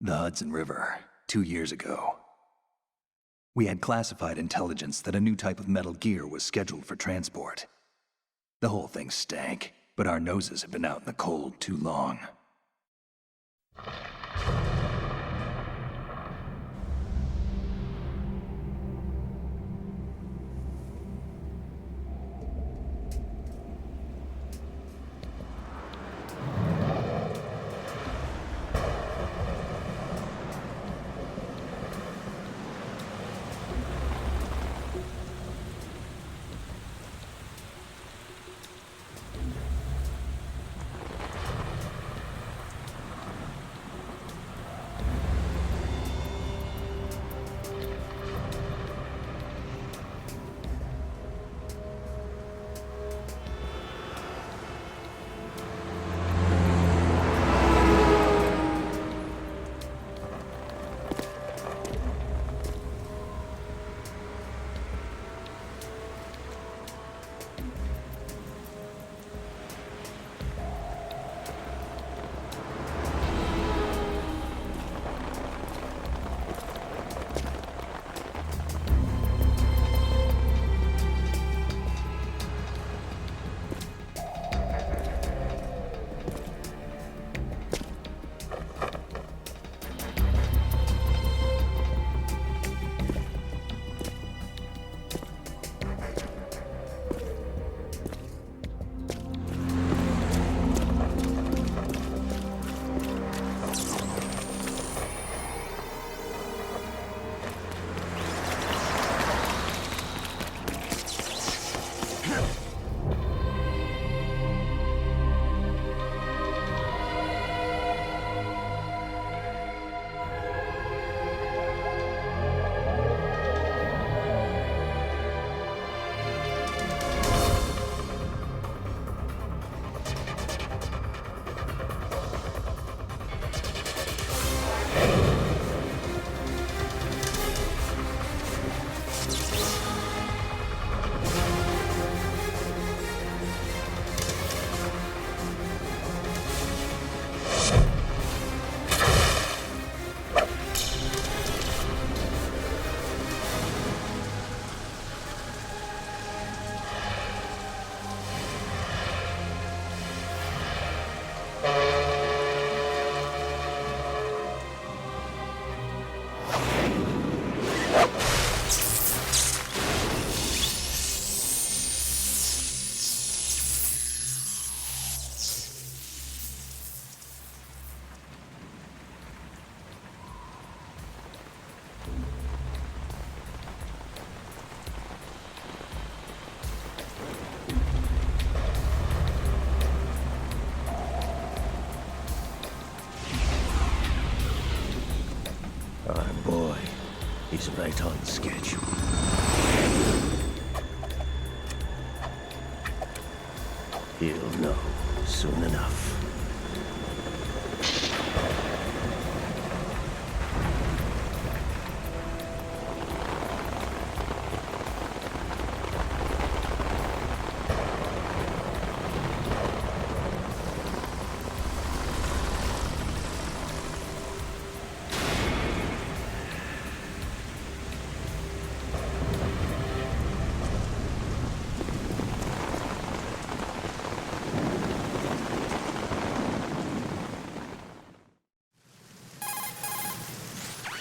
The Hudson River, 2 years ago. We had classified intelligence that a new type of metal gear was scheduled for transport. The whole thing stank, but our noses had been out in the cold too long. Our boy, he's right on schedule. He'll know soon enough.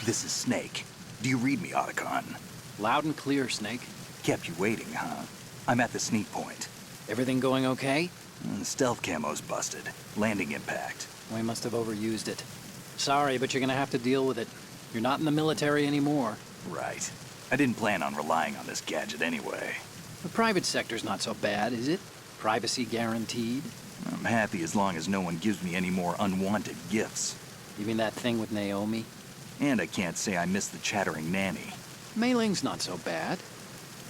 This is Snake. Do you read me, Otacon? Loud and clear, Snake. Kept you waiting, huh? I'm at the sneak point. Everything going okay? Stealth camo's busted. Landing impact. We must have overused it. Sorry, but you're gonna have to deal with it. You're not in the military anymore. Right. I didn't plan on relying on this gadget anyway. The private sector's not so bad, is it? Privacy guaranteed? I'm happy as long as no one gives me any more unwanted gifts. You mean that thing with Naomi? And I can't say I miss the chattering nanny. Mei Ling's not so bad.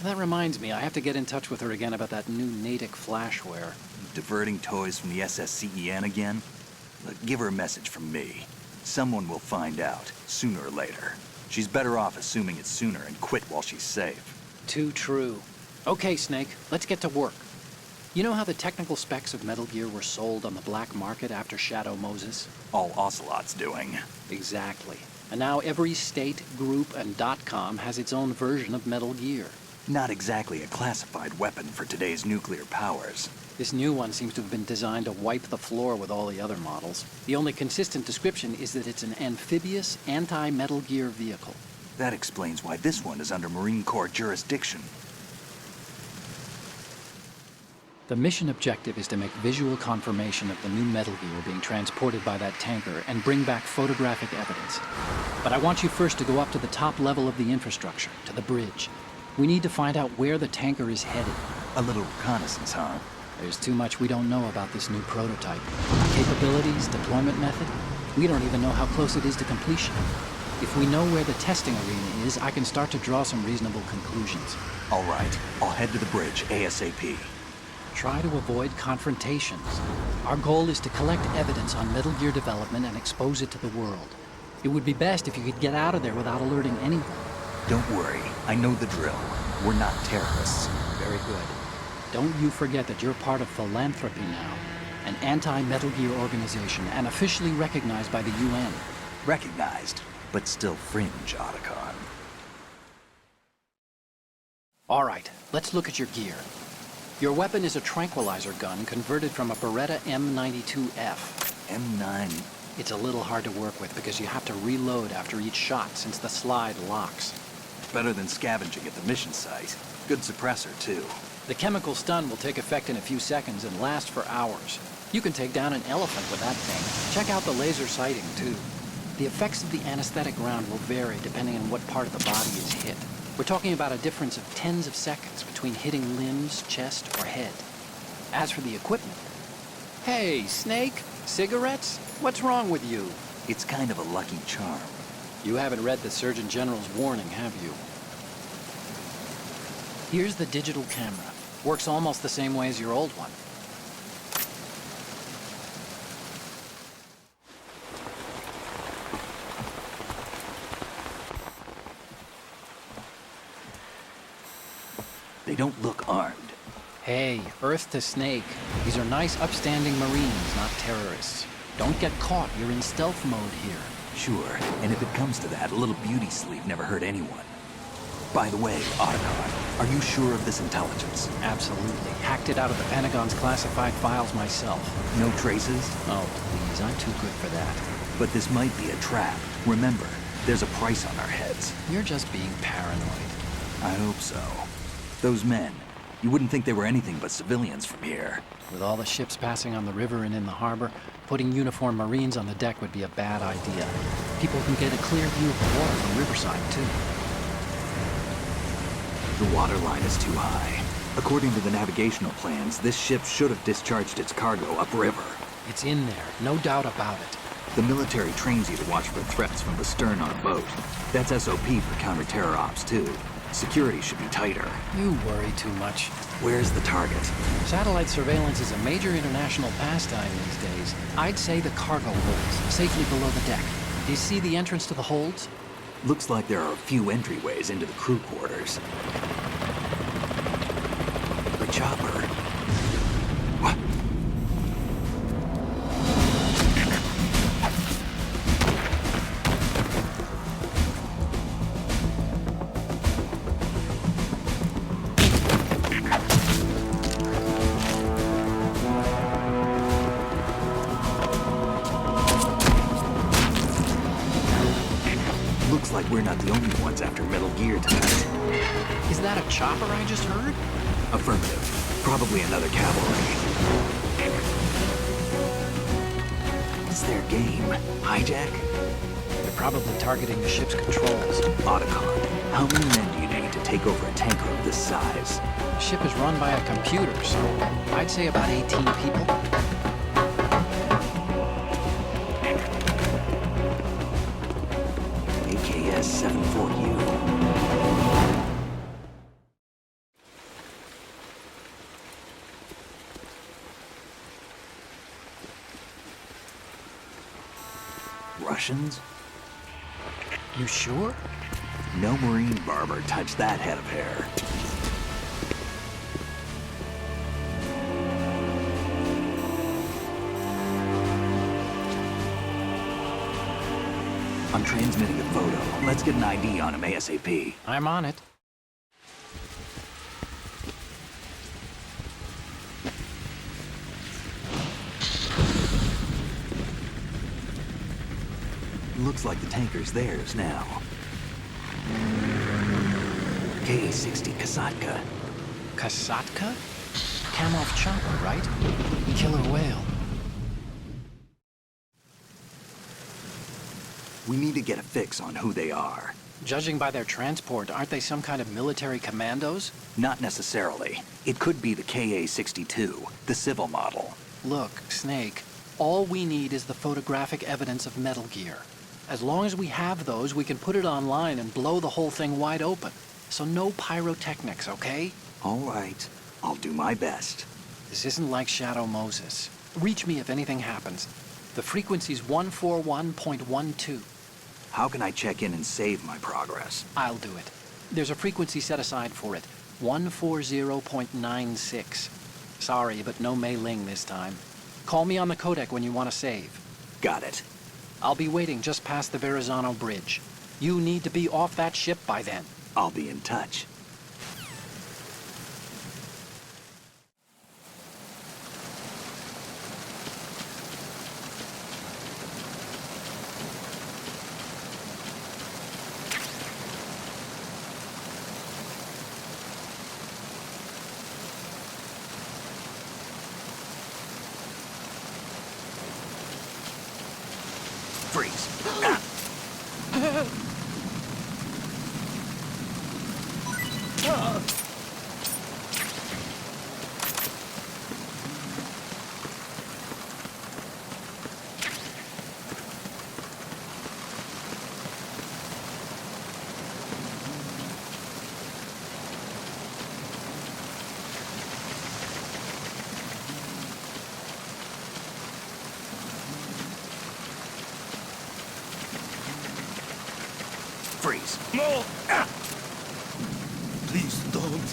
That reminds me, I have to get in touch with her again about that new Natick flashware. Diverting toys from the SSCEN again? Look, give her a message from me. Someone will find out, sooner or later. She's better off assuming it's sooner and quit while she's safe. Too true. Okay, Snake, let's get to work. You know how the technical specs of Metal Gear were sold on the black market after Shadow Moses? All Ocelot's doing. Exactly. And now every state, group, and .com has its own version of Metal Gear. Not exactly a classified weapon for today's nuclear powers. This new one seems to have been designed to wipe the floor with all the other models. The only consistent description is that it's an amphibious, anti-Metal Gear vehicle. That explains why this one is under Marine Corps jurisdiction. The mission objective is to make visual confirmation of the new Metal Gear being transported by that tanker and bring back photographic evidence. But I want you first to go up to the top level of the infrastructure, to the bridge. We need to find out where the tanker is headed. A little reconnaissance, huh? There's too much we don't know about this new prototype. Capabilities, deployment method. We don't even know how close it is to completion. If we know where the testing arena is, I can start to draw some reasonable conclusions. All right, I'll head to the bridge ASAP. Try to avoid confrontations. Our goal is to collect evidence on Metal Gear development and expose it to the world. It would be best if you could get out of there without alerting anyone. Don't worry, I know the drill. We're not terrorists. Very good. Don't you forget that you're part of Philanthropy now, an anti-Metal Gear organization and officially recognized by the UN. Recognized, but still fringe, Otacon. All right, let's look at your gear. Your weapon is a tranquilizer gun converted from a Beretta M92F. M9. It's a little hard to work with because you have to reload after each shot since the slide locks. Better than scavenging at the mission site. Good suppressor, too. The chemical stun will take effect in a few seconds and last for hours. You can take down an elephant with that thing. Check out the laser sighting, too. The effects of the anesthetic round will vary depending on what part of the body is hit. We're talking about a difference of tens of seconds between hitting limbs, chest, or head. As for the equipment... Hey, Snake? Cigarettes? What's wrong with you? It's kind of a lucky charm. You haven't read the Surgeon General's warning, have you? Here's the digital camera. Works almost the same way as your old one. They don't look armed. Hey, Earth to Snake. These are nice, upstanding Marines, not terrorists. Don't get caught. You're in stealth mode here. Sure, and if it comes to that, a little beauty sleep never hurt anyone. By the way, Otacon, are you sure of this intelligence? Absolutely. Hacked it out of the Pentagon's classified files myself. No traces? Oh, please, I'm too good for that. But this might be a trap. Remember, there's a price on our heads. You're just being paranoid. I hope so. Those men, you wouldn't think they were anything but civilians from here. With all the ships passing on the river and in the harbor, putting uniformed Marines on the deck would be a bad idea. People can get a clear view of the water from riverside, too. The water line is too high. According to the navigational plans, this ship should have discharged its cargo upriver. It's in there, no doubt about it. The military trains you to watch for threats from the stern on a boat. That's SOP for counter-terror ops, too. Security should be tighter. You worry too much. Where's the target? Satellite surveillance is a major international pastime these days. I'd say the cargo holds, safely below the deck. Do you see the entrance to the holds? Looks like there are a few entryways into the crew quarters. The chopper. What? Looks like we're not the only ones after Metal Gear tonight. Is that a chopper I just heard? Affirmative. Probably another cavalry. What's their game? Hijack? They're probably targeting the ship's controls. Otacon, how many men do you need to take over a tanker of this size? The ship is run by a computer, so I'd say about 18 people. AKS 74U. Russians? You sure? No Marine barber touched that head of hair. I'm transmitting a photo. Let's get an ID on him ASAP. I'm on it. Looks like the tanker's theirs now. K-60 Kasatka. Kasatka? Kamov chopper, right? Killer whale. We need to get a fix on who they are. Judging by their transport, aren't they some kind of military commandos? Not necessarily. It could be the KA-62, the civil model. Look, Snake, all we need is the photographic evidence of Metal Gear. As long as we have those, we can put it online and blow the whole thing wide open. So no pyrotechnics, okay? All right. I'll do my best. This isn't like Shadow Moses. Reach me if anything happens. The frequency's 141.12. How can I check in and save my progress? I'll do it. There's a frequency set aside for it. 140.96. Sorry, but no Mei Ling this time. Call me on the codec when you want to save. Got it. I'll be waiting just past the Verrazano Bridge. You need to be off that ship by then. I'll be in touch. Freeze. Freeze. No! Please don't.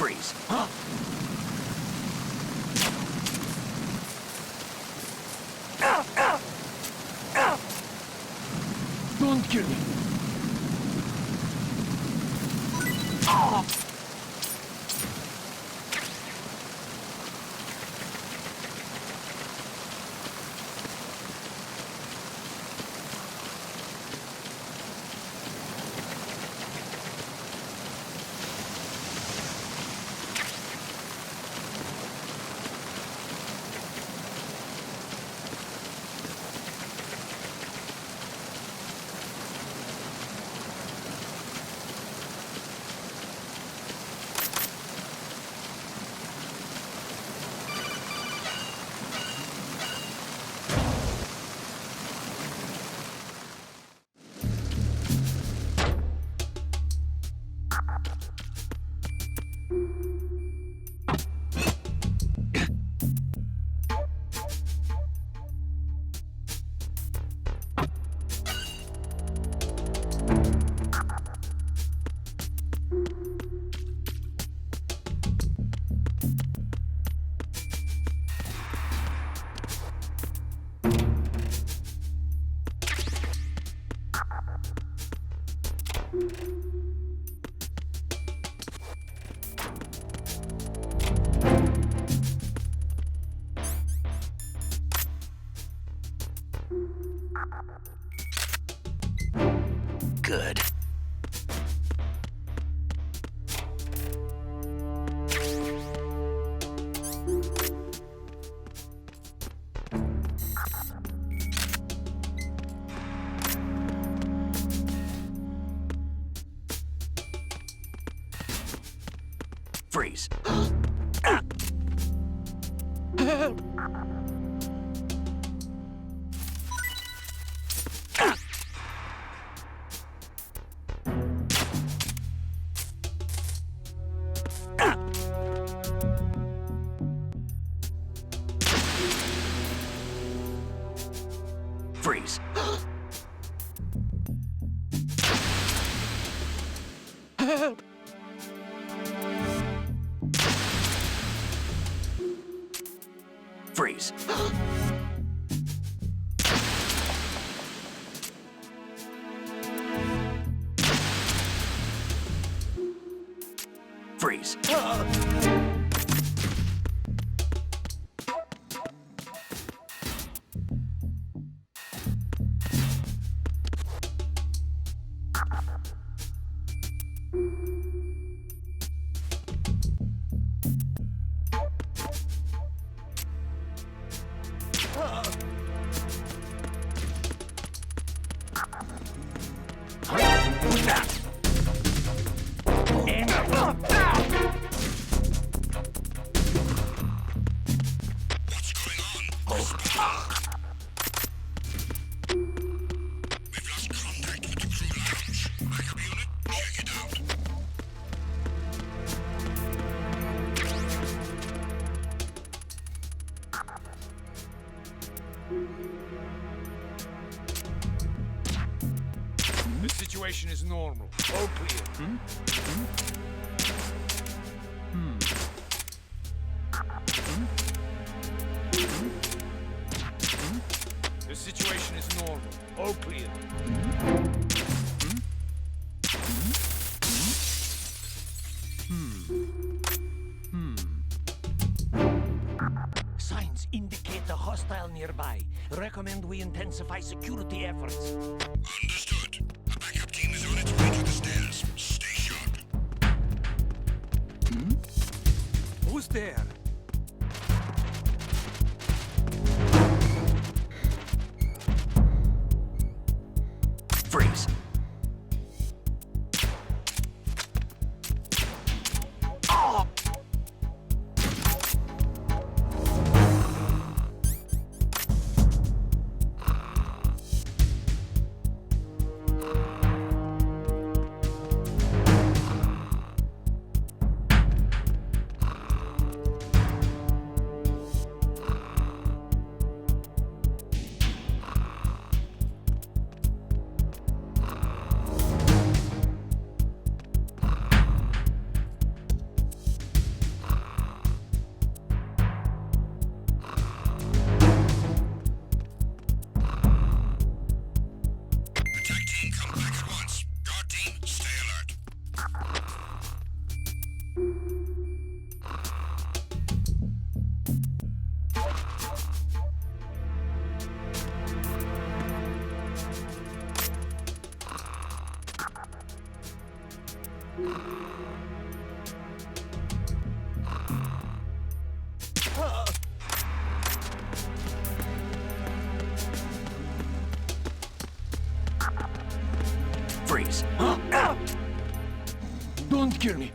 Freeze. Don't kill me. Freeze. Help! Freeze. Help! Freeze. Freeze. The situation is normal. All clear. The situation is normal. All clear. Signs indicate a hostile nearby. Recommend we intensify security efforts. Understood. A backup team is on its way to the stairs. Stay sharp. Who's there? Freeze. Attack team, come back at once. Guard team, stay alert. Freeze. Don't kill me.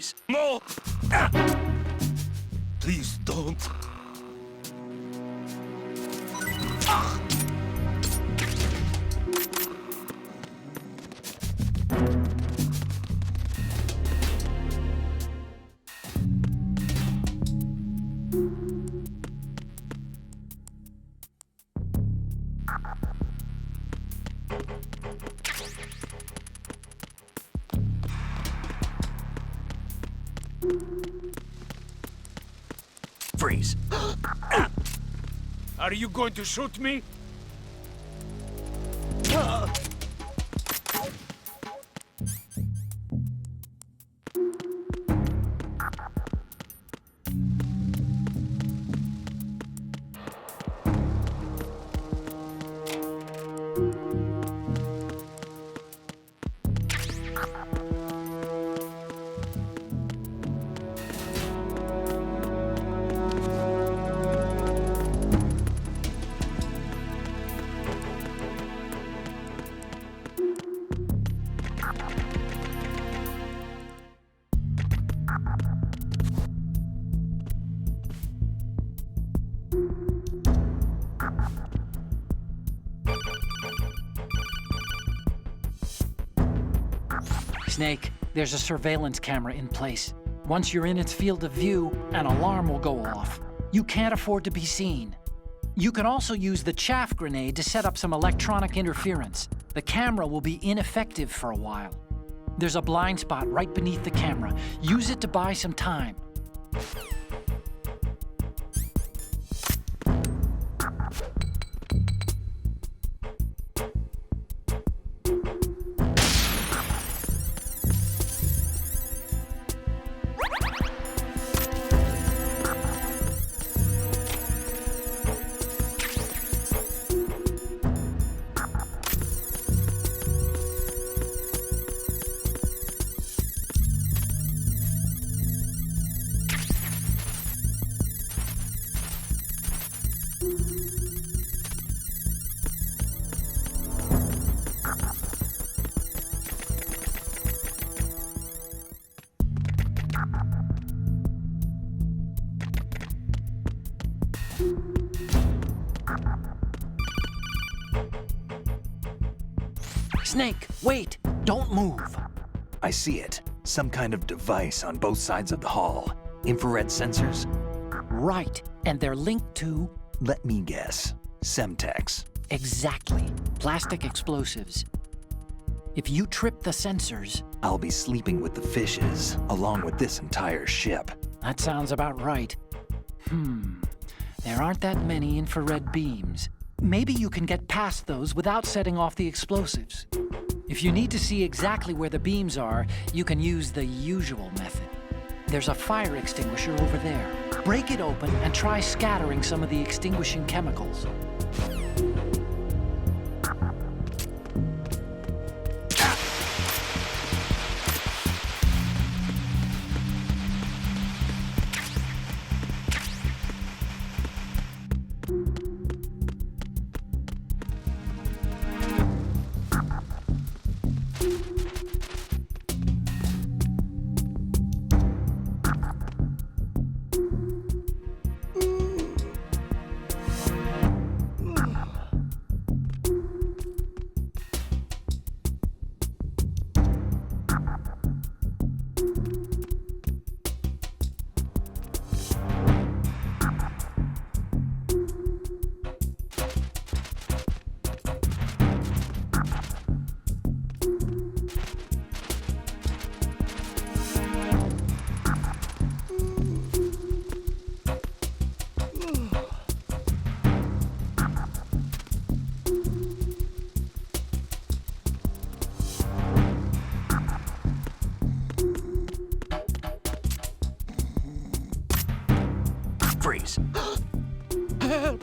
Freeze! No! Please don't. Freeze! Are you going to shoot me? Snake, there's a surveillance camera in place. Once you're in its field of view, an alarm will go off. You can't afford to be seen. You can also use the chaff grenade to set up some electronic interference. The camera will be ineffective for a while. There's a blind spot right beneath the camera. Use it to buy some time. Snake, wait! Don't move! I see it. Some kind of device on both sides of the hall. Infrared sensors? Right, and they're linked to... Let me guess. Semtex. Exactly. Plastic explosives. If you trip the sensors... I'll be sleeping with the fishes, along with this entire ship. That sounds about right. There aren't that many infrared beams. Maybe you can get past those without setting off the explosives. If you need to see exactly where the beams are, you can use the usual method. There's a fire extinguisher over there. Break it open and try scattering some of the extinguishing chemicals. Freeze! Help!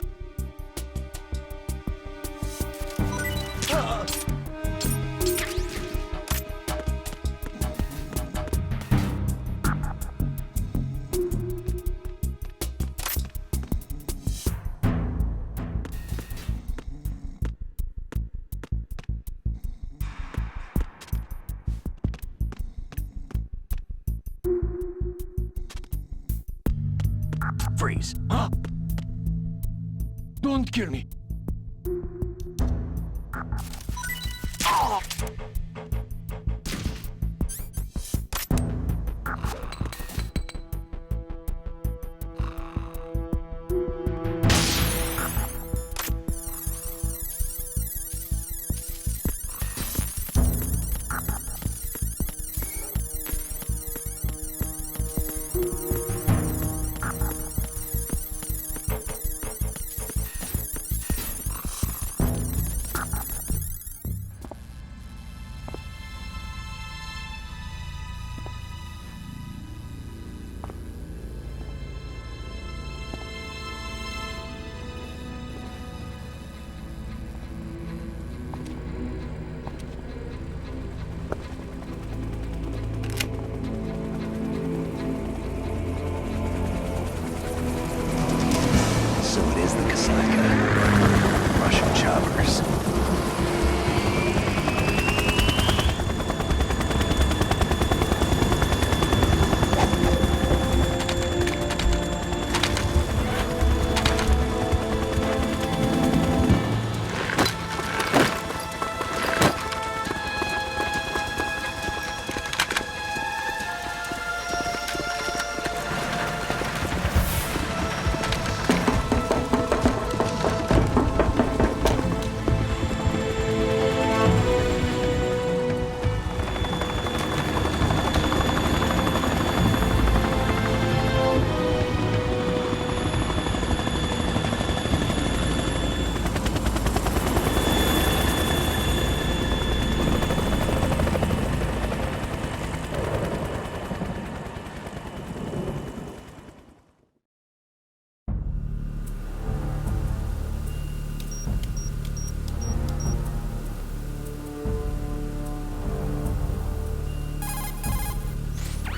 Freeze. Huh? Don't kill me. So it is the Kasleka. Russian choppers.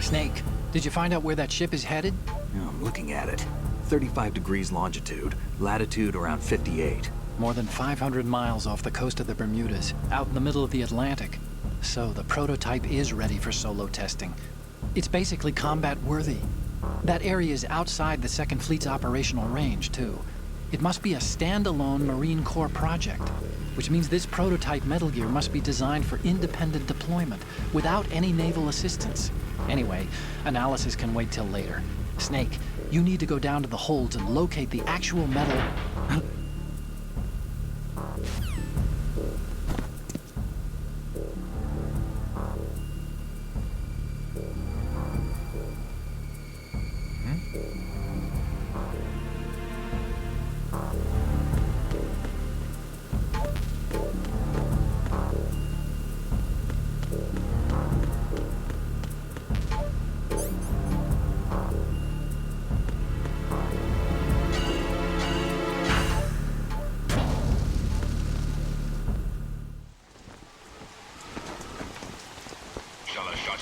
Snake, did you find out where that ship is headed? Yeah, I'm looking at it. 35 degrees longitude, latitude around 58. More than 500 miles off the coast of the Bermudas, out in the middle of the Atlantic. So the prototype is ready for solo testing. It's basically combat-worthy. That area is outside the Second Fleet's operational range, too. It must be a standalone Marine Corps project, which means this prototype Metal Gear must be designed for independent deployment, without any naval assistance. Anyway, analysis can wait till later. Snake, you need to go down to the holds and locate the actual metal...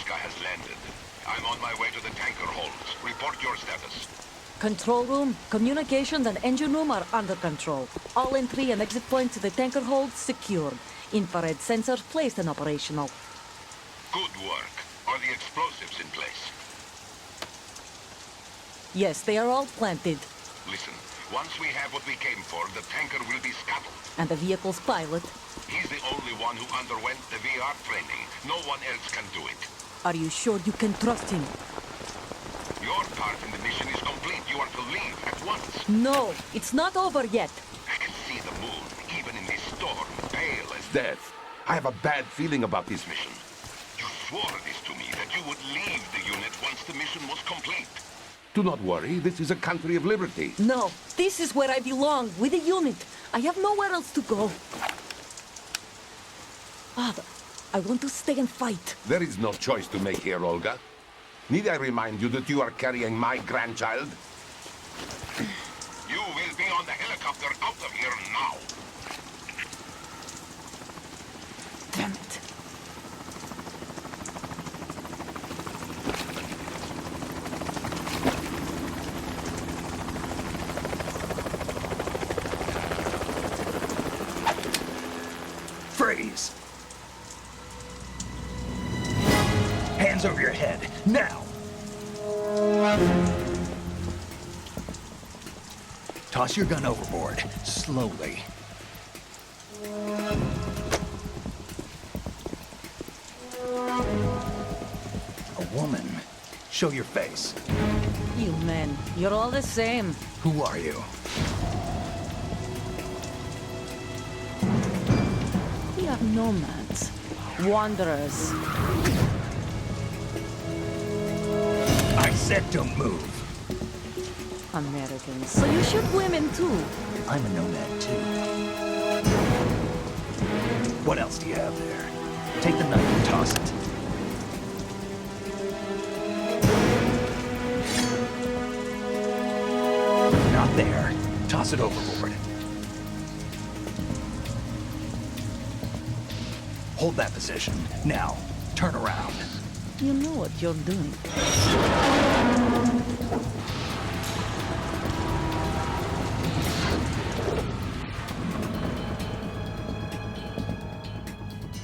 Has landed. I'm on my way to the tanker holds. Report your status. Control room, communications, and engine room are under control. All entry and exit points to the tanker hold secured. Infrared sensors placed and operational. Good work. Are the explosives in place? Yes, they are all planted. Listen, once we have what we came for, the tanker will be scuttled. And the vehicle's pilot. He's the only one who underwent the VR training. No one else can do it. Are you sure you can trust him? Your part in the mission is complete. You are to leave at once. No, it's not over yet. I can see the moon, even in this storm, pale as death. I have a bad feeling about this mission. You swore this to me, that you would leave the unit once the mission was complete. Do not worry, this is a country of liberty. No, this is where I belong, with the unit. I have nowhere else to go. Father, I want to stay and fight. There is no choice to make here, Olga. Need I remind you that you are carrying my grandchild? You will be on the helicopter out of here now. Damn it. Freeze! Hands over your head, now! Toss your gun overboard, slowly. A woman. Show your face. You men, you're all the same. Who are you? We are nomads. Wanderers. I said don't move. Americans. So you shoot women too. I'm a nomad too. What else do you have there? Take the knife and toss it. Not there. Toss it overboard. Hold that position. Now, turn around. You know what you're doing.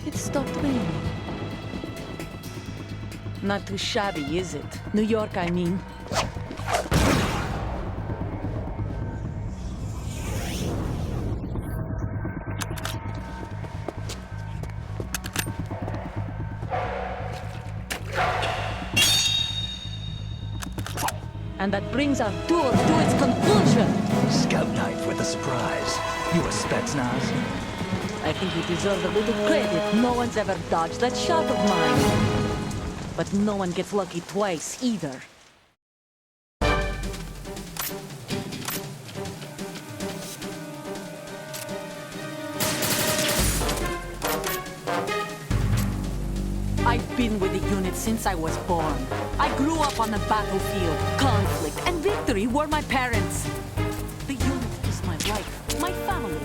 It stopped raining. Not too shabby, is it? New York, I mean. And that brings our tour to its conclusion. Scout knife with a surprise. You a Spetsnaz? I think you deserve a little credit. No one's ever dodged that shot of mine. But no one gets lucky twice, either. I've been with the unit since I was born. I grew up on the battlefield. Conflict and victory were my parents. The unit is my life, my family.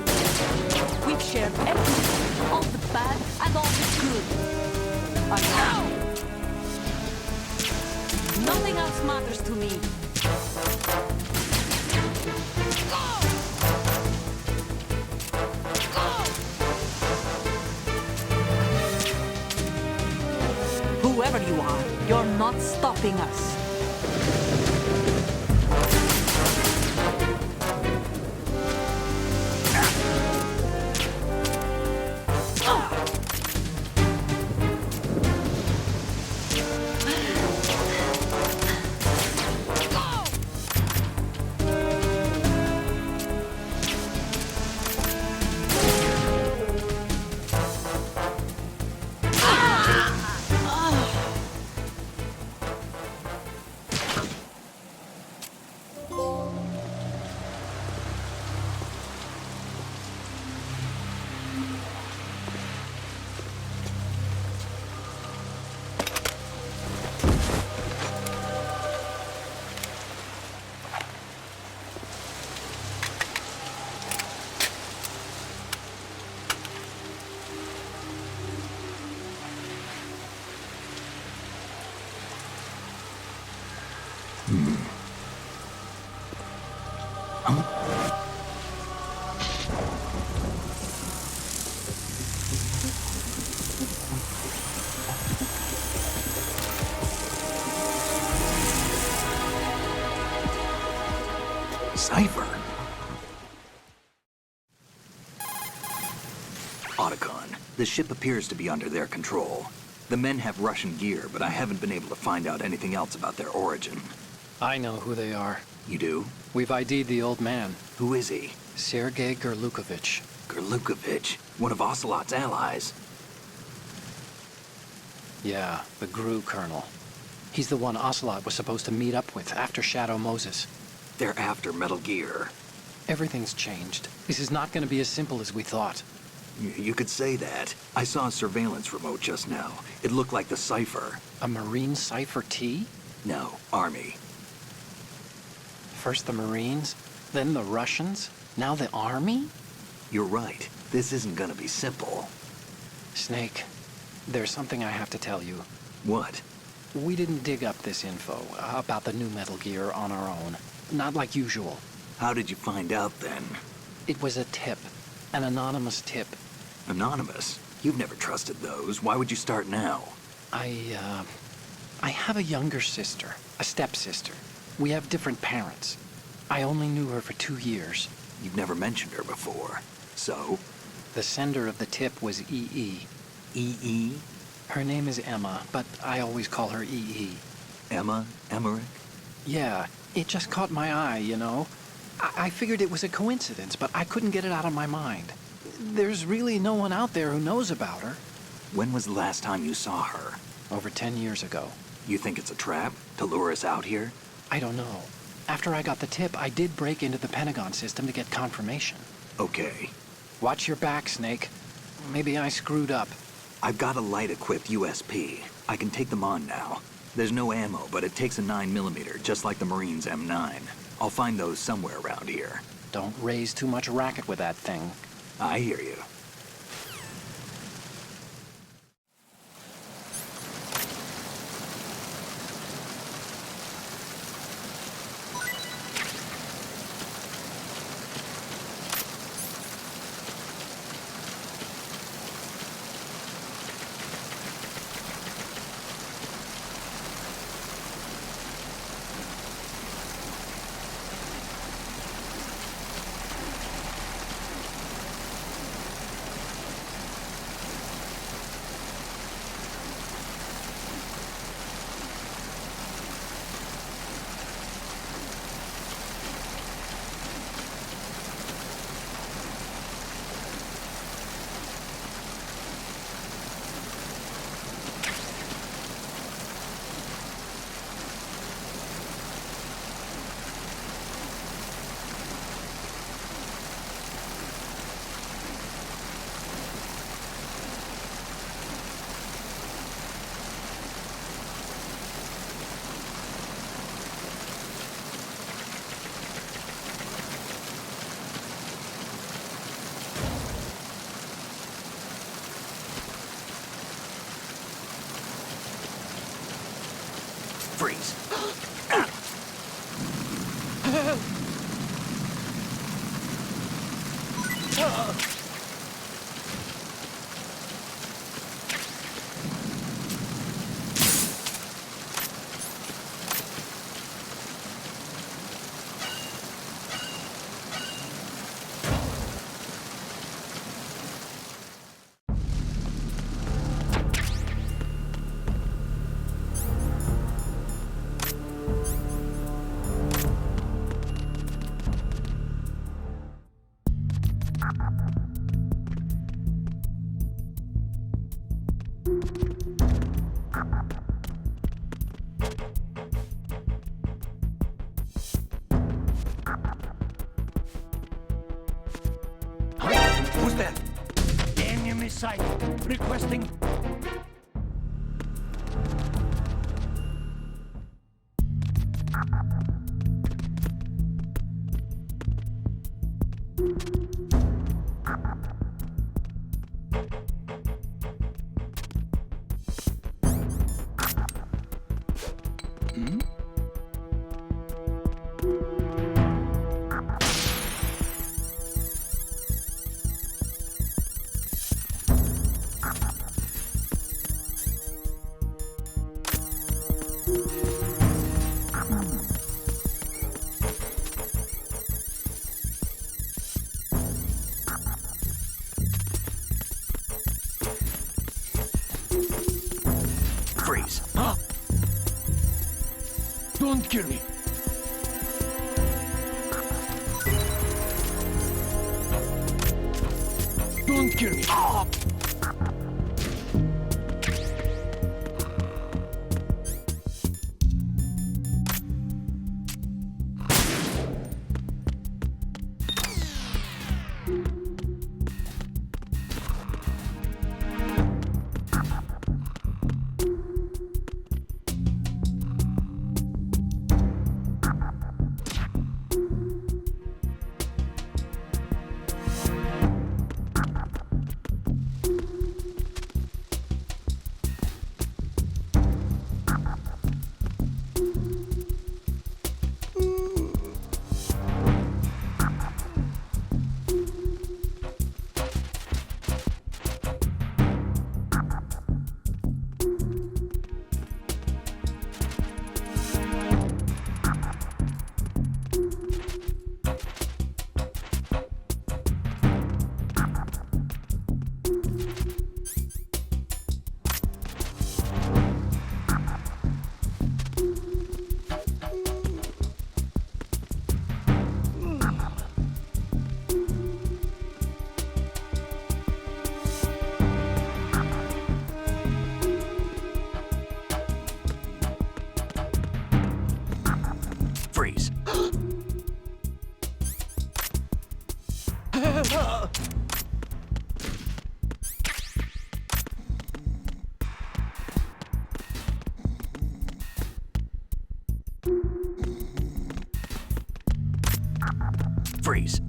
We've shared everything, all the bad and all the good. Nothing else matters to me. Whoever you are, you're not stopping us. Cipher. Otacon, the ship appears to be under their control. The men have Russian gear, but I haven't been able to find out anything else about their origin. I know who they are. You do? We've ID'd the old man, Who is he? Sergei Gerlukovich. Gerlukovich, one of Ocelot's allies. Yeah, the GRU colonel. He's the one Ocelot was supposed to meet up with after Shadow Moses. They're after Metal Gear. Everything's changed. This is not going to be as simple as we thought. You could say that. I saw a surveillance remote just now. It looked like the Cipher. A Marine Cipher T? No, Army. First the Marines, then the Russians, now the Army? You're right. This isn't gonna be simple. Snake, there's something I have to tell you. What? We didn't dig up this info about the new Metal Gear on our own. Not like usual. How did you find out then? It was a tip. An anonymous tip. Anonymous? You've never trusted those. Why would you start now? I have a younger sister, a stepsister. We have different parents. I only knew her for 2 years. You've never mentioned her before. So? The sender of the tip was EE. E.E.? Her name is Emma, but I always call her EE. Emma? Emmerich? Yeah, it just caught my eye, you know? I figured it was a coincidence, but I couldn't get it out of my mind. There's really no one out there who knows about her. When was the last time you saw her? Over 10 years ago. You think it's a trap? To lure us out here? I don't know. After I got the tip, I did break into the Pentagon system to get confirmation. Okay. Watch your back, Snake. Maybe I screwed up. I've got a light-equipped USP. I can take them on now. There's no ammo, but it takes a 9mm, just like the Marines' M9. I'll find those somewhere around here. Don't raise too much racket with that thing. I hear you. Freeze. Who's that? Enemy sight. Requesting. Freeze. Huh? Don't kill me. Don't kill me. Freeze.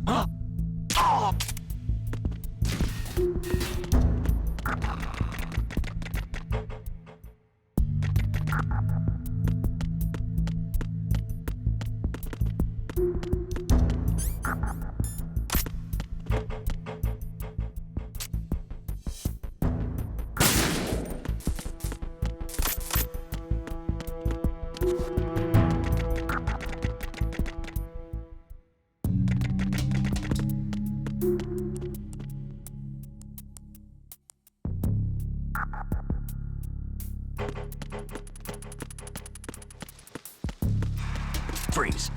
Freeze.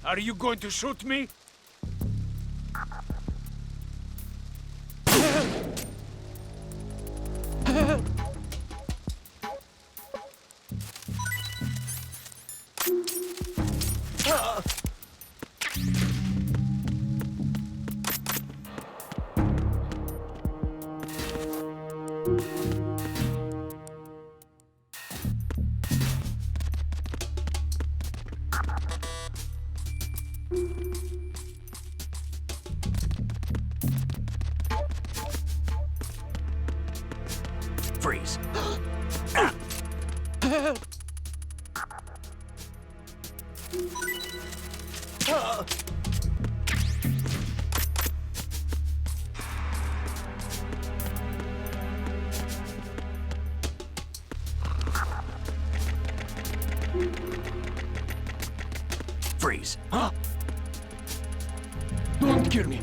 Are you going to shoot me? Freeze. Freeze. Don't kill me.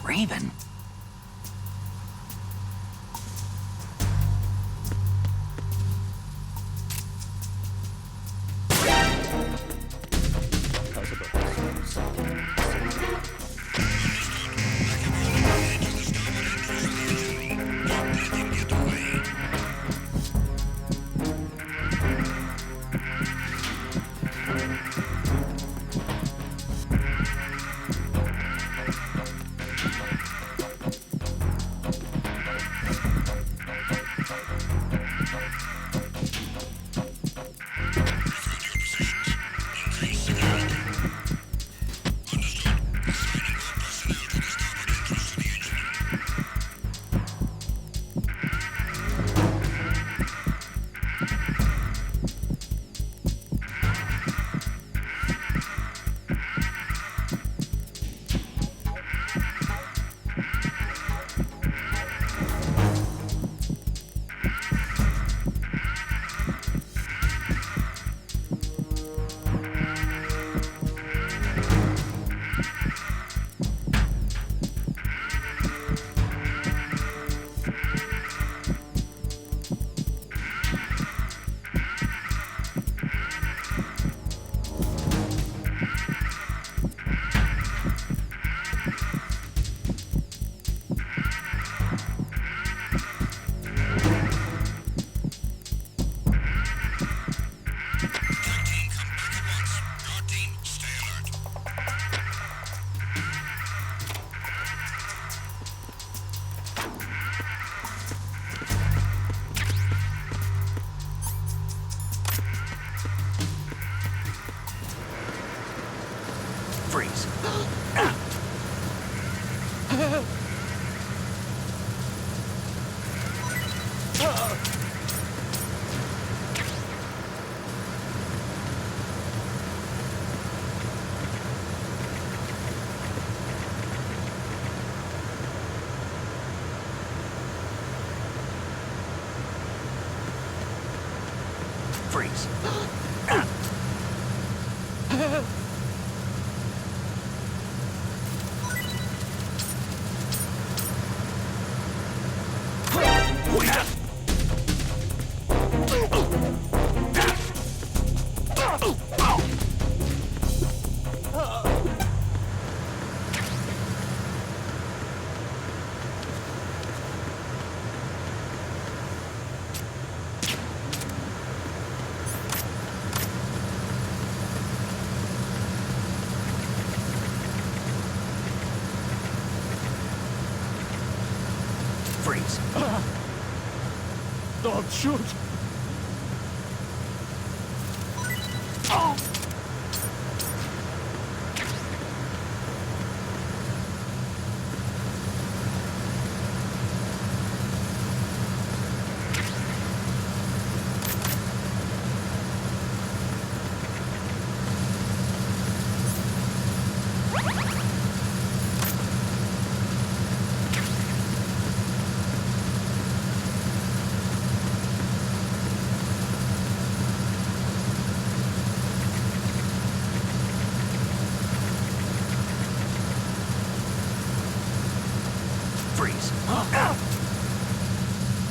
Raven. Freeze. Freeze. Freeze. Don't shoot! Freeze.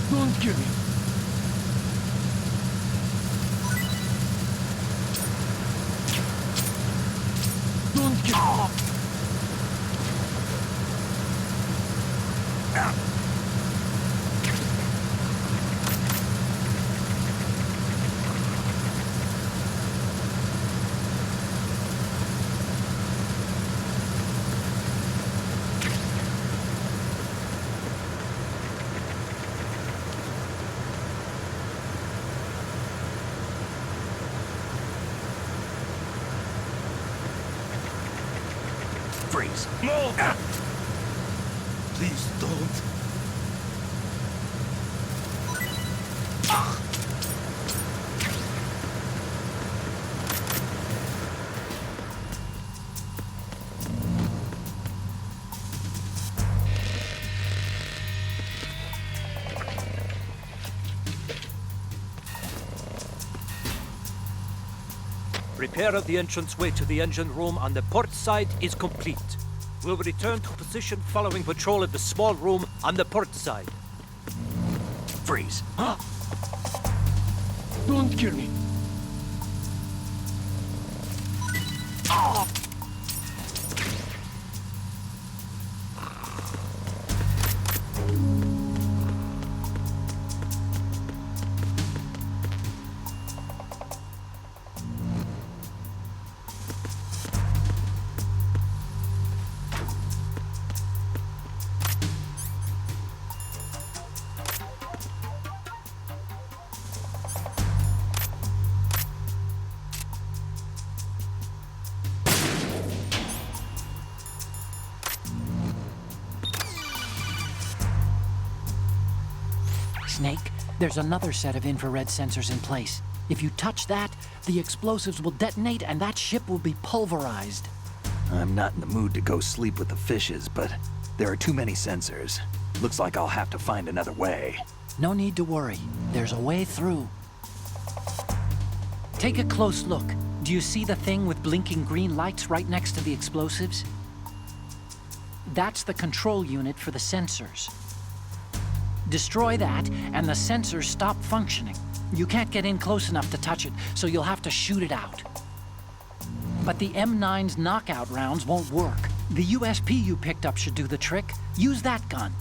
Don't kill me! Don't kill me! Freeze. No! Please don't. Repair of the entranceway to the engine room on the port side is complete. We'll return to position following patrol of the small room on the port side. Freeze. Don't kill me! Snake, there's another set of infrared sensors in place. If you touch that, the explosives will detonate and that ship will be pulverized. I'm not in the mood to go sleep with the fishes, but there are too many sensors. Looks like I'll have to find another way. No need to worry. There's a way through. Take a close look. Do you see the thing with blinking green lights right next to the explosives? That's the control unit for the sensors. Destroy that, and the sensors stop functioning. You can't get in close enough to touch it, so you'll have to shoot it out. But the M9's knockout rounds won't work. The USP you picked up should do the trick. Use that gun.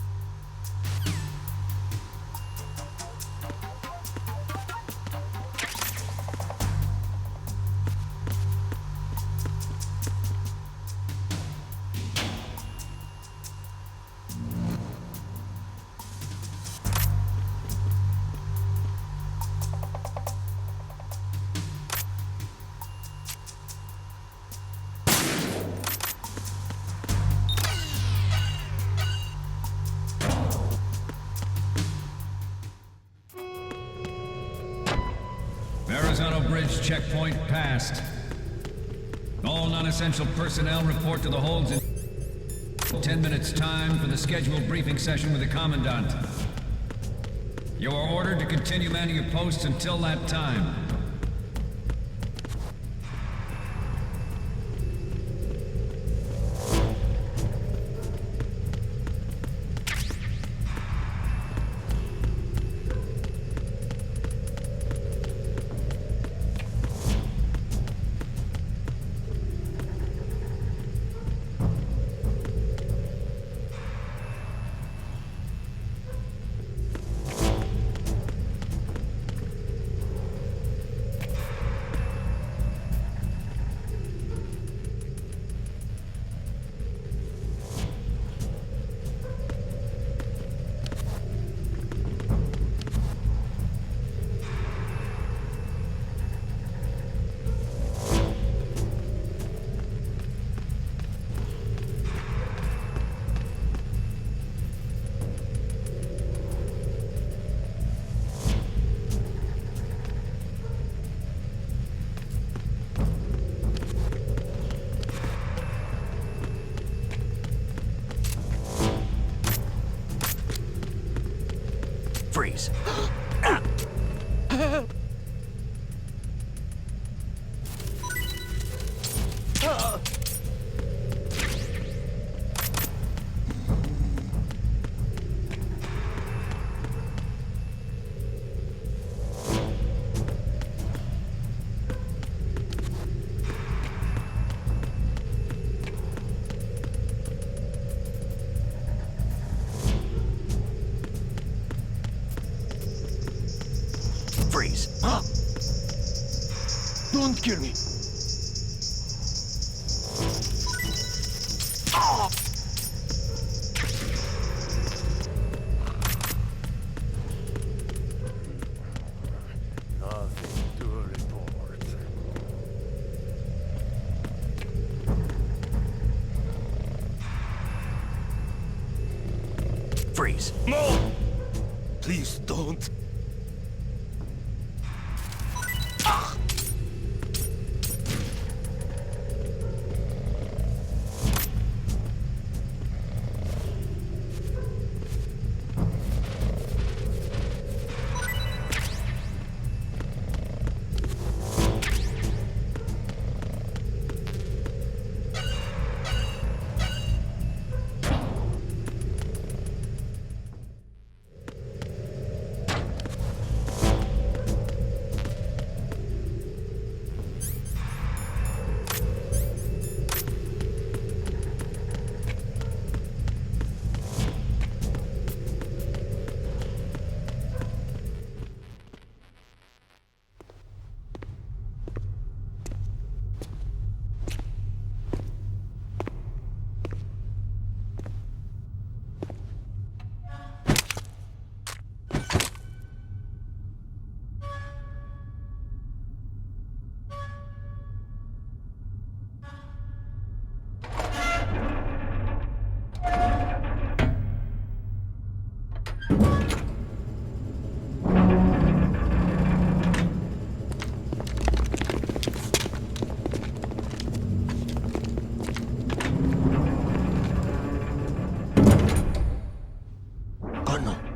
Verrazano Bridge checkpoint passed. All non-essential personnel report to the holds in 10 minutes time for the scheduled briefing session with the Commandant. You are ordered to continue manning your posts until that time. Don't kill me. Nothing to report. Freeze. No! Please don't.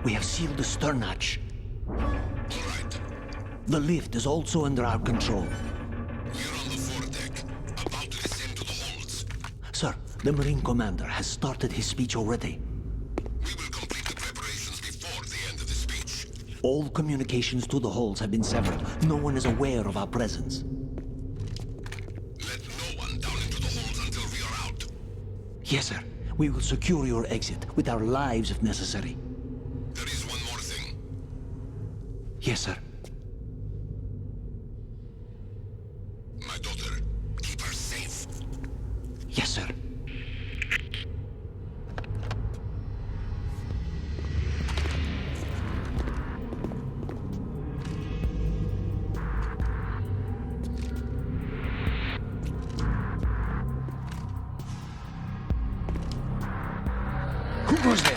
We have sealed the stern hatch. The lift is also under our control. We're on the foredeck, about to descend to the holds. Sir, the Marine Commander has started his speech already. We will complete the preparations before the end of the speech. All communications to the holds have been severed. No one is aware of our presence. Let no one down into the holds until we are out. Yes, sir. We will secure your exit with our lives if necessary. There is one more thing. Yes, sir. My daughter, keep her safe. Yes, sir. Who goes there?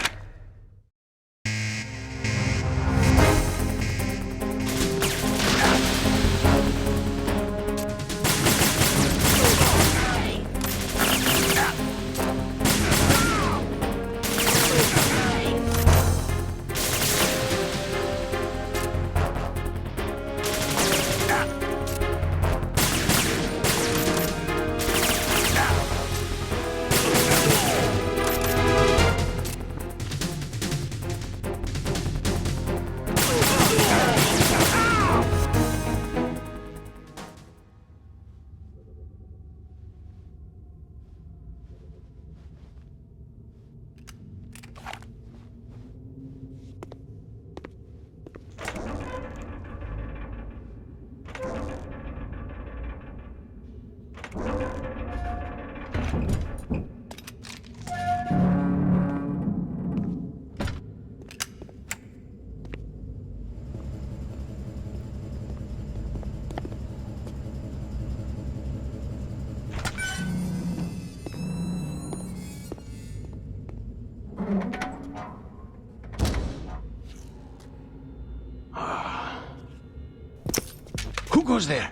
Who goes there?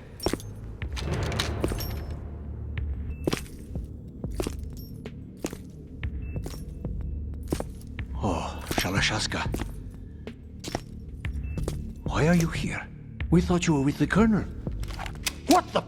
Oh, Shalashaska. Why are you here? We thought you were with the Colonel. What the?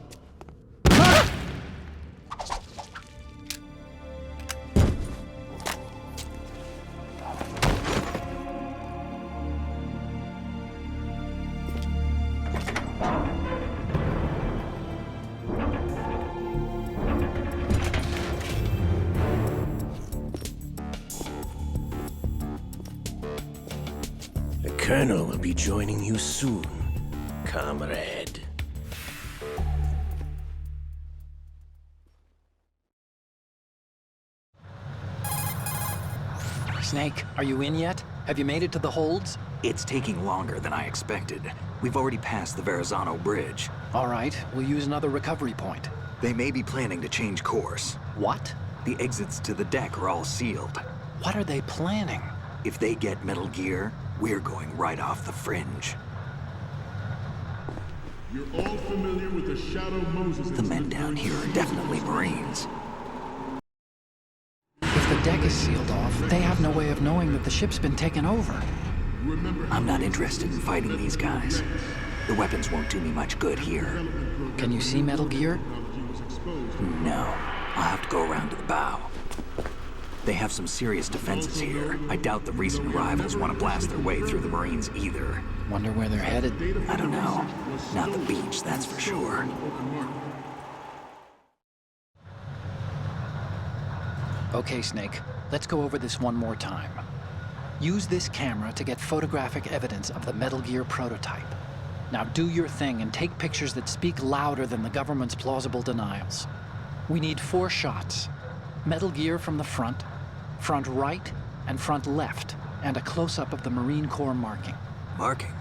The Colonel will be joining you soon, comrade. Snake, are you in yet? Have you made it to the holds? It's taking longer than I expected. We've already passed the Verrazano Bridge. All right, we'll use another recovery point. They may be planning to change course. What? The exits to the deck are all sealed. What are they planning? If they get Metal Gear, we're going right off the fringe. You're all familiar with the Shadow Moses. The men down here are definitely Marines. If the deck is sealed off, they have no way of knowing that the ship's been taken over. I'm not interested in fighting these guys. The weapons won't do me much good here. Can you see Metal Gear? No. I'll have to go around to the bow. They have some serious defenses here. I doubt the recent arrivals want to blast their way through the Marines either. Wonder where they're headed. I don't know. Not the beach, that's for sure. Okay, Snake. Let's go over this one more time. Use this camera to get photographic evidence of the Metal Gear prototype. Now do your thing and take pictures that speak louder than the government's plausible denials. We need 4 shots. Metal Gear from the front right, and front left, and a close-up of the Marine Corps marking. Marking?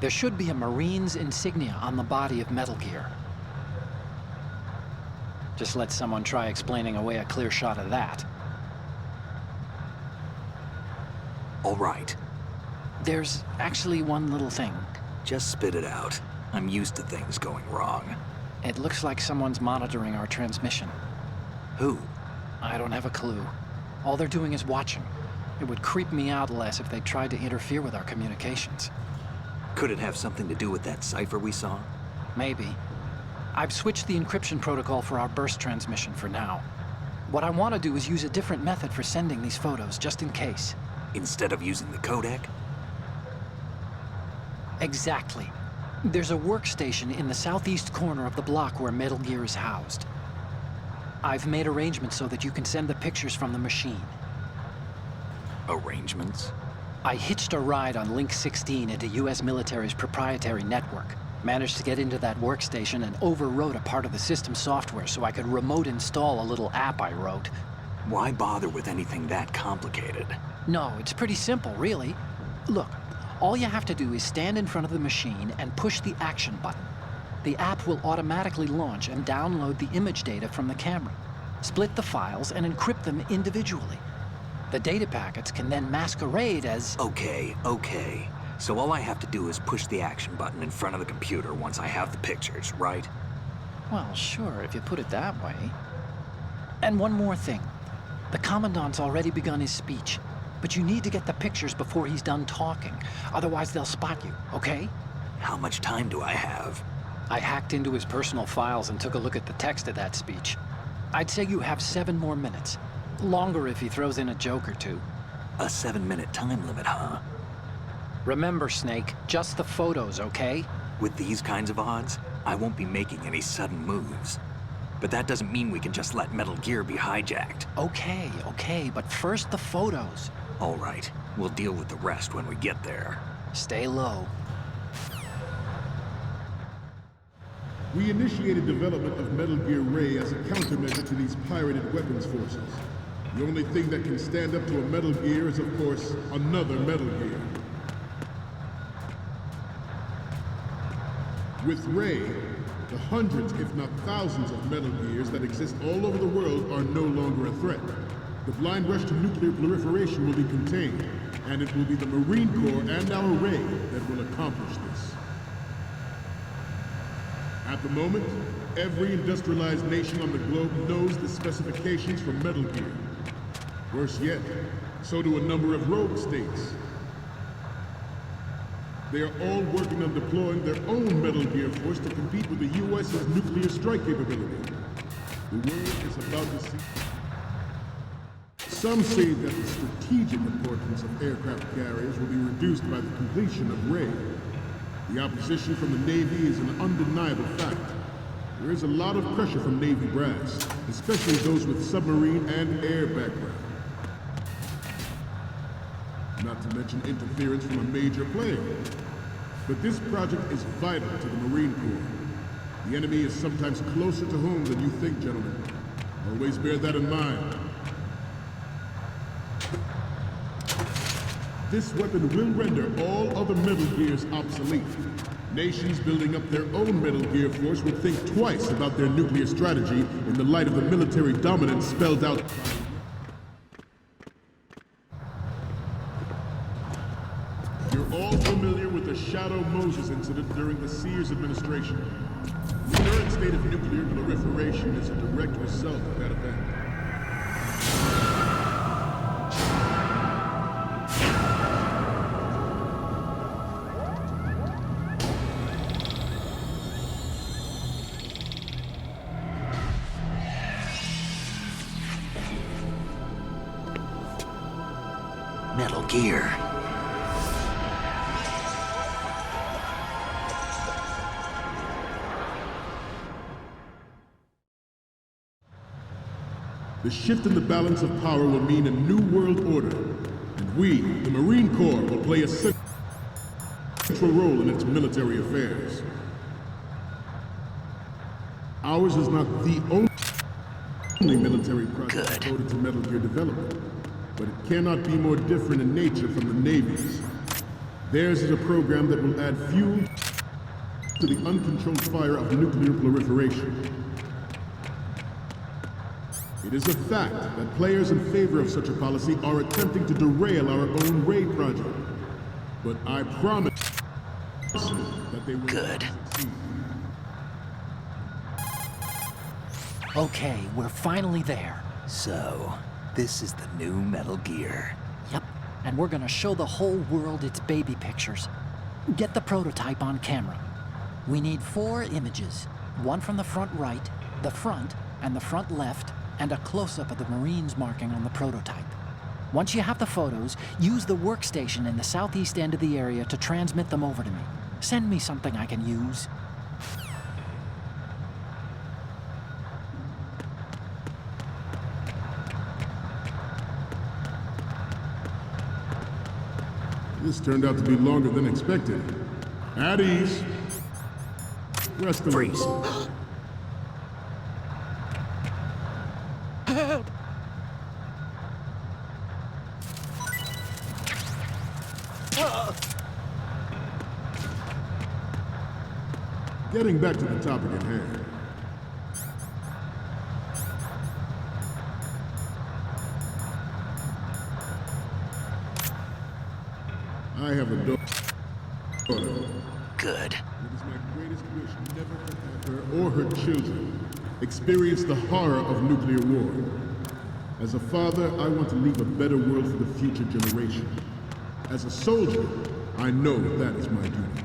There should be a Marine's insignia on the body of Metal Gear. Just let someone try explaining away a clear shot of that. All right. There's actually one little thing. Just spit it out. I'm used to things going wrong. It looks like someone's monitoring our transmission. Who? I don't have a clue. All they're doing is watching. It would creep me out less if they tried to interfere with our communications. Could it have something to do with that cipher we saw? Maybe. I've switched the encryption protocol for our burst transmission for now. What I want to do is use a different method for sending these photos, just in case. Instead of using the codec? Exactly. There's a workstation in the southeast corner of the block where Metal Gear is housed. I've made arrangements so that you can send the pictures from the machine. Arrangements? I hitched a ride on Link 16 into US military's proprietary network. Managed to get into that workstation and overwrote a part of the system software so I could remote install a little app I wrote. Why bother with anything that complicated? No, it's pretty simple, really. Look, all you have to do is stand in front of the machine and push the action button. The app will automatically launch and download the image data from the camera, split the files, and encrypt them individually. The data packets can then masquerade as... Okay. So all I have to do is push the action button in front of the computer once I have the pictures, right? Well, sure, if you put it that way. And one more thing. The Commandant's already begun his speech, but you need to get the pictures before he's done talking. Otherwise, they'll spot you, okay? How much time do I have? I hacked into his personal files and took a look at the text of that speech. I'd say you have 7 more minutes. Longer if he throws in a joke or two. A 7-minute time limit, huh? Remember, Snake, just the photos, okay? With these kinds of odds, I won't be making any sudden moves. But that doesn't mean we can just let Metal Gear be hijacked. Okay, but first the photos. All right, we'll deal with the rest when we get there. Stay low. We initiated development of Metal Gear Ray as a countermeasure to these pirated weapons forces. The only thing that can stand up to a Metal Gear is, of course, another Metal Gear. With Ray, the hundreds, if not thousands, of Metal Gears that exist all over the world are no longer a threat. The blind rush to nuclear proliferation will be contained, and it will be the Marine Corps and our Ray that will accomplish this. At the moment, every industrialized nation on the globe knows the specifications for Metal Gear. Worse yet, so do a number of rogue states. They are all working on deploying their own Metal Gear force to compete with the U.S.'s nuclear strike capability. The world is about to see... Some say that the strategic importance of aircraft carriers will be reduced by the completion of Ray. The opposition from the Navy is an undeniable fact. There is a lot of pressure from Navy brass, especially those with submarine and air background. Not to mention interference from a major player. But this project is vital to the Marine Corps. The enemy is sometimes closer to home than you think, gentlemen. Always bear that in mind. This weapon will render all other Metal Gears obsolete. Nations building up their own Metal Gear force would think twice about their nuclear strategy in the light of the military dominance spelled out. You're all familiar with the Shadow Moses incident during the Sears administration. The current state of nuclear proliferation is a direct result of that event. Metal Gear. The shift in the balance of power will mean a new world order, and we, the Marine Corps, will play a central role in its military affairs. Ours is not the only military project devoted to Metal Gear development, but it cannot be more different in nature from the Navy's. Theirs is a program that will add fuel to the uncontrolled fire of nuclear proliferation. It is a fact that players in favor of such a policy are attempting to derail our own Ray project. But I promise that they will succeed. Okay, we're finally there. So, this is the new Metal Gear. Yep, and we're gonna show the whole world its baby pictures. Get the prototype on camera. We need 4 images. One from the front right, the front, and the front left, and a close-up of the Marines marking on the prototype. Once you have the photos, use the workstation in the southeast end of the area to transmit them over to me. Send me something I can use. This turned out to be longer than expected. At ease. Rest of Freeze. Getting back to the topic at hand. I have a daughter. Good. It is my greatest wish never to have her or her children experience the horror of nuclear war. As a father, I want to leave a better world for the future generation. As a soldier, I know that is my duty.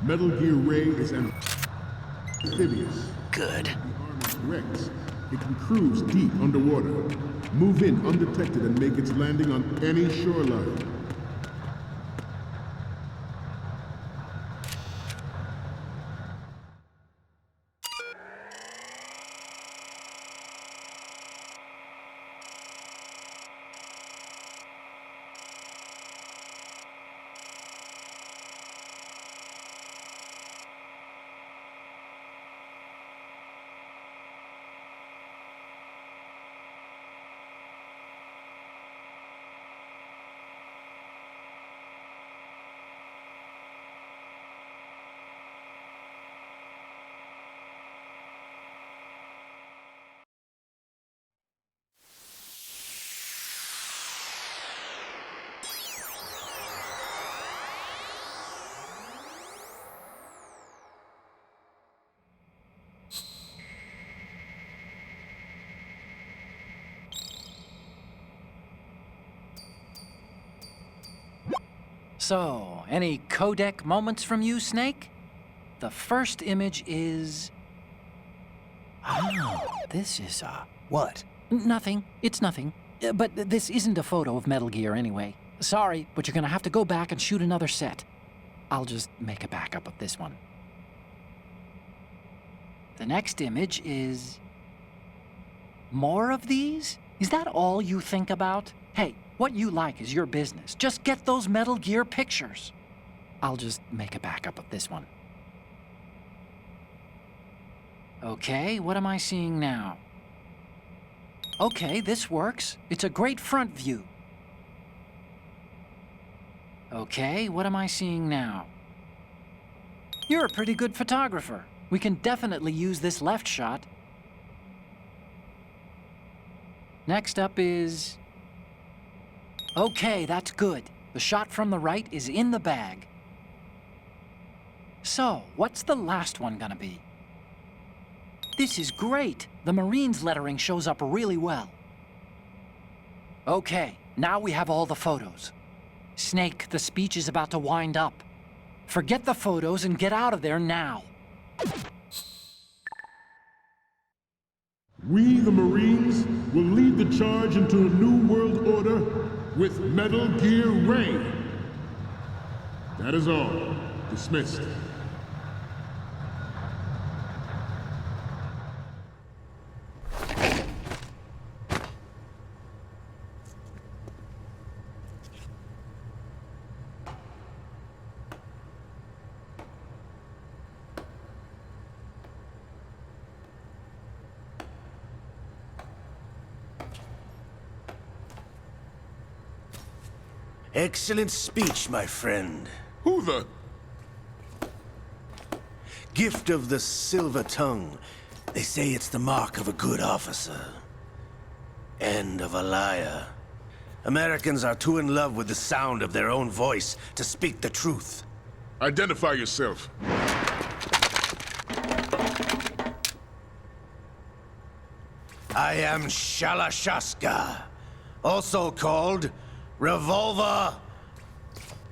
Metal Gear Ray is amphibious. Good. The Army's Rex. It can cruise deep underwater, move in undetected, and make its landing on any shoreline. So, any codec moments from you, Snake? The first image is... Oh, this is, What? Nothing. It's nothing. But this isn't a photo of Metal Gear anyway. Sorry, but you're gonna have to go back and shoot another set. I'll just make a backup of this one. The next image is... More of these? Is that all you think about? Hey, what you like is your business. Just get those Metal Gear pictures. I'll just make a backup of this one. Okay, what am I seeing now? Okay, this works. It's a great front view. Okay, what am I seeing now? You're a pretty good photographer. We can definitely use this left shot. Next up is... Okay, that's good. The shot from the right is in the bag. So, what's the last one gonna be? This is great! The Marines lettering shows up really well. Okay, now we have all the photos. Snake, the speech is about to wind up. Forget the photos and get out of there now. We, the Marines, will lead the charge into a new world order with Metal Gear Ray. That is all. Dismissed. Excellent speech, my friend. Who the... Gift of the silver tongue. They say it's the mark of a good officer. And of a liar. Americans are too in love with the sound of their own voice to speak the truth. Identify yourself. I am Shalashaska, also called Revolver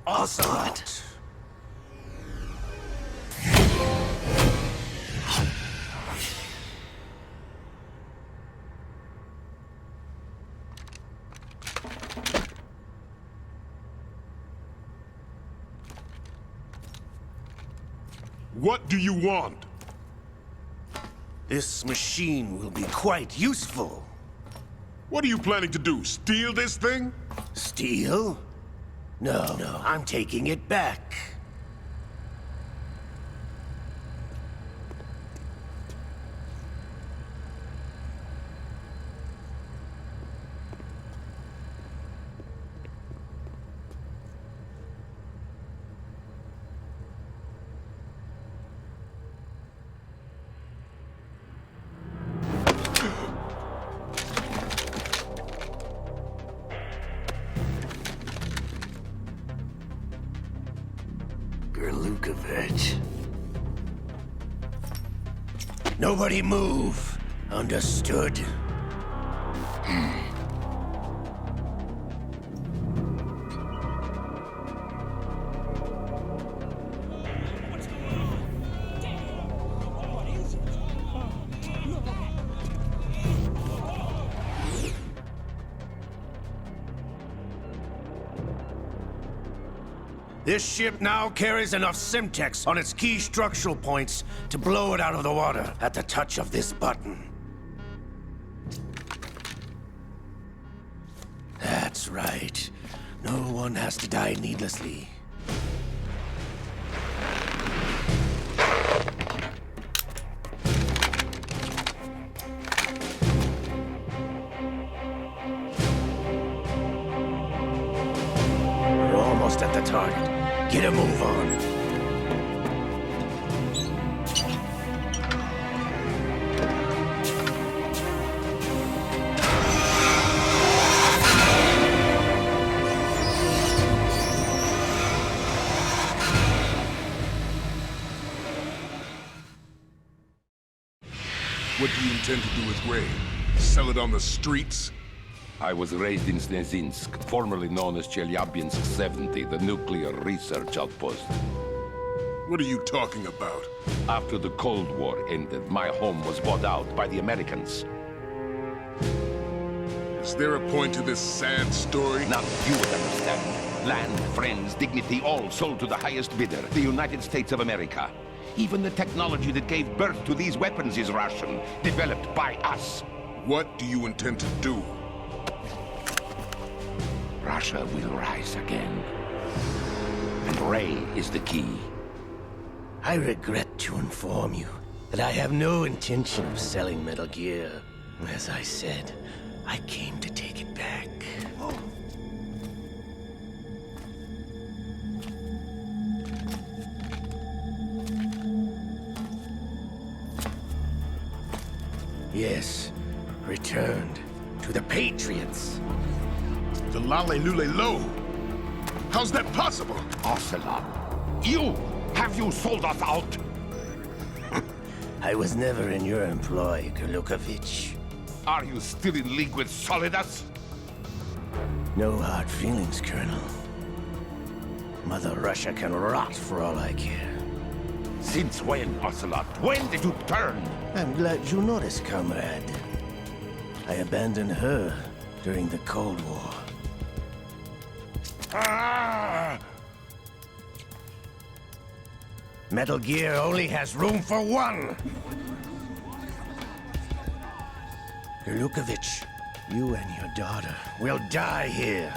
Ocelot. What do you want? This machine will be quite useful. What are you planning to do? Steal this thing? Steal? No, I'm taking it back. Nobody move. Understood? This ship now carries enough Simtex on its key structural points to blow it out of the water at the touch of this button. That's right. No one has to die needlessly. We're almost at the target. Get a move on. What do you intend to do with Ray? Sell it on the streets? I was raised in Snezinsk, formerly known as Chelyabinsk 70, the nuclear research outpost. What are you talking about? After the Cold War ended, my home was bought out by the Americans. Is there a point to this sad story? None you would understand. Land, friends, dignity, all sold to the highest bidder, the United States of America. Even the technology that gave birth to these weapons is Russian, developed by us. What do you intend to do? Russia will rise again. And Ray is the key. I regret to inform you that I have no intention of selling Metal Gear. As I said, I came to take it back. Yes, returned to the Patriots. The Lale Lule Lo. How's that possible? Ocelot, have you sold us out? I was never in your employ, Golukovich. Are you still in league with Solidas? No hard feelings, Colonel. Mother Russia can rot for all I care. Since when, Ocelot? When did you turn? I'm glad you noticed, comrade. I abandoned her during the Cold War. Ah! Metal Gear only has room for one! Golukovich, you and your daughter will die here.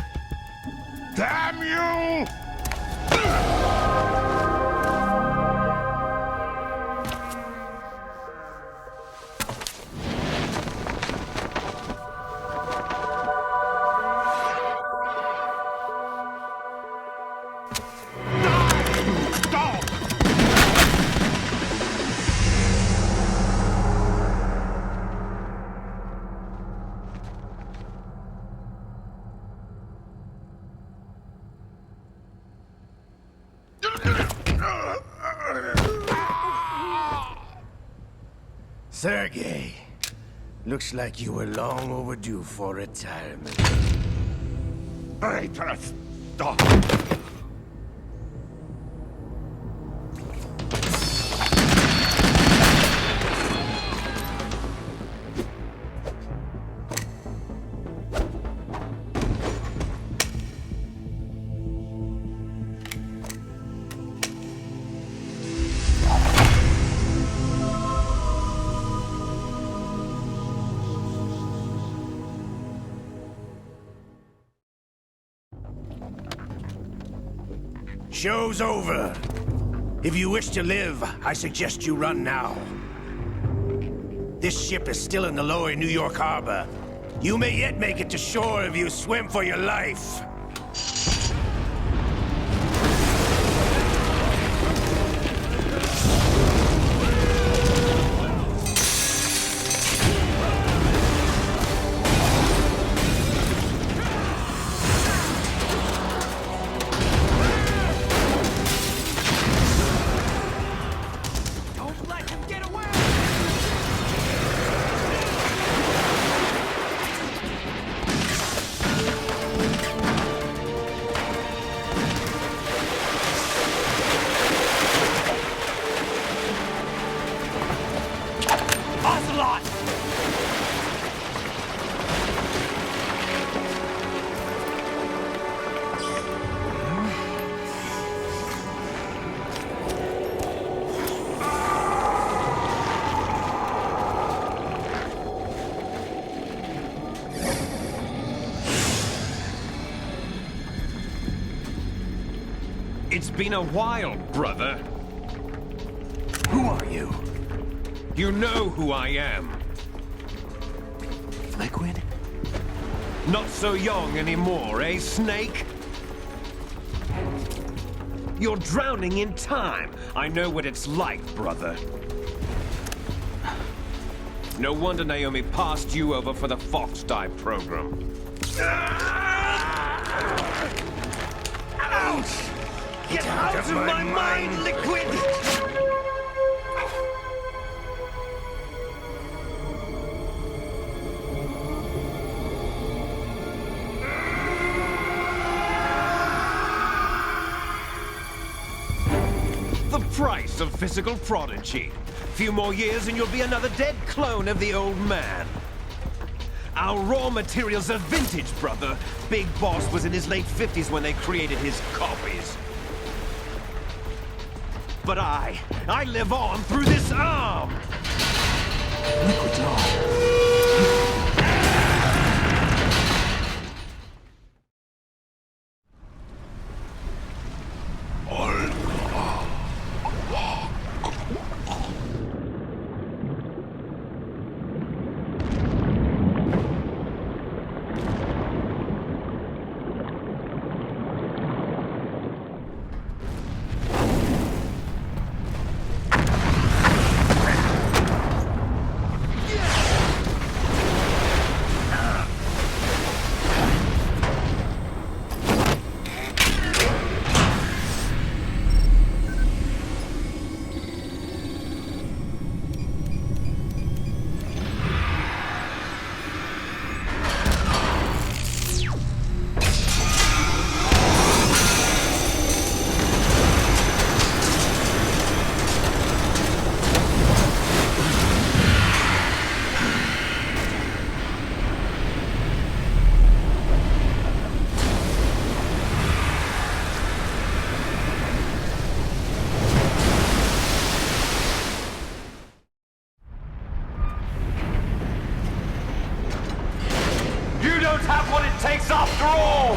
Damn you! Sergei, looks like you were long overdue for retirement. Traitorous dog! Show's over. If you wish to live, I suggest you run now. This ship is still in the lower New York harbor. You may yet make it to shore if you swim for your life. It's been a while, brother. Who are you? You know who I am. Liquid? Not so young anymore, eh, Snake? You're drowning in time. I know what it's like, brother. No wonder Naomi passed you over for the Fox Dive program. Ouch! Get out of my mind, Liquid! The price of physical prodigy. Few more years and you'll be another dead clone of the old man. Our raw materials are vintage, brother. Big Boss was in his late 50s when they created his copies. But I live on through this arm! Liquid's on. takes after all!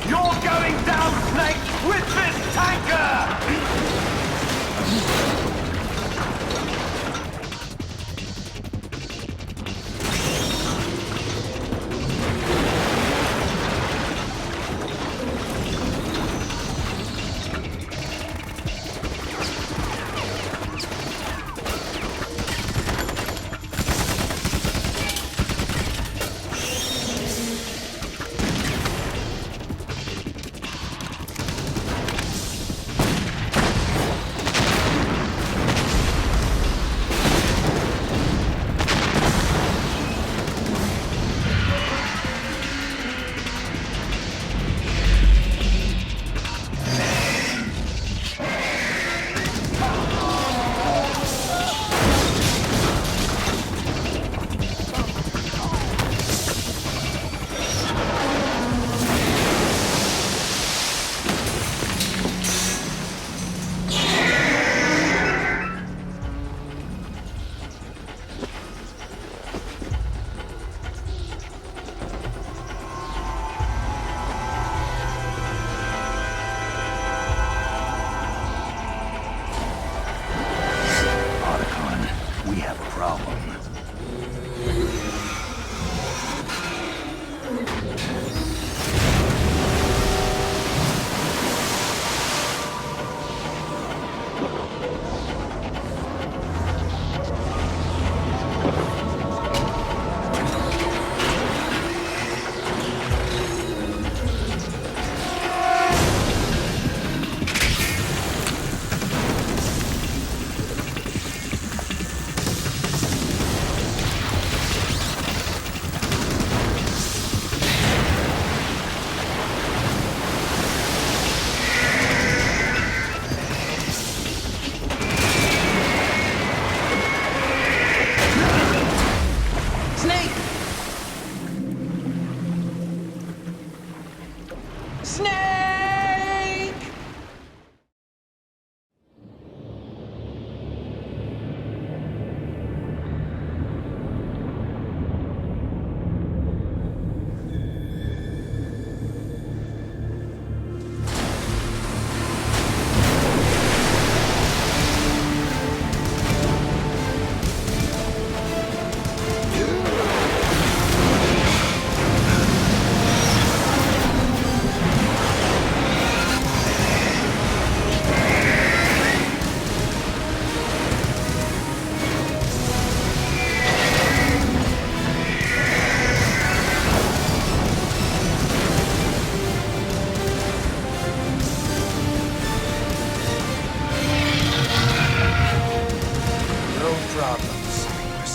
You're going down, Snake, with this tanker!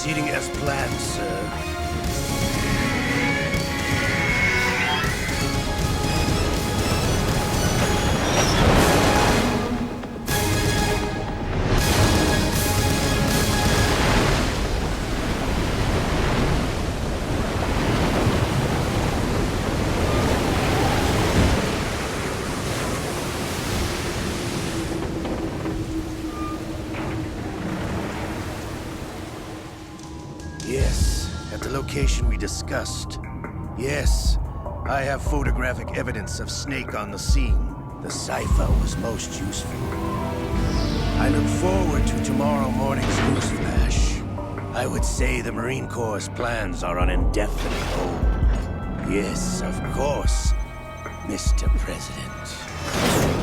Proceeding as planned, sir. Yes, at the location we discussed. Yes, I have photographic evidence of Snake on the scene. The cipher was most useful. I look forward to tomorrow morning's news flash. I would say the Marine Corps' plans are on indefinite hold. Yes, of course, Mr. President.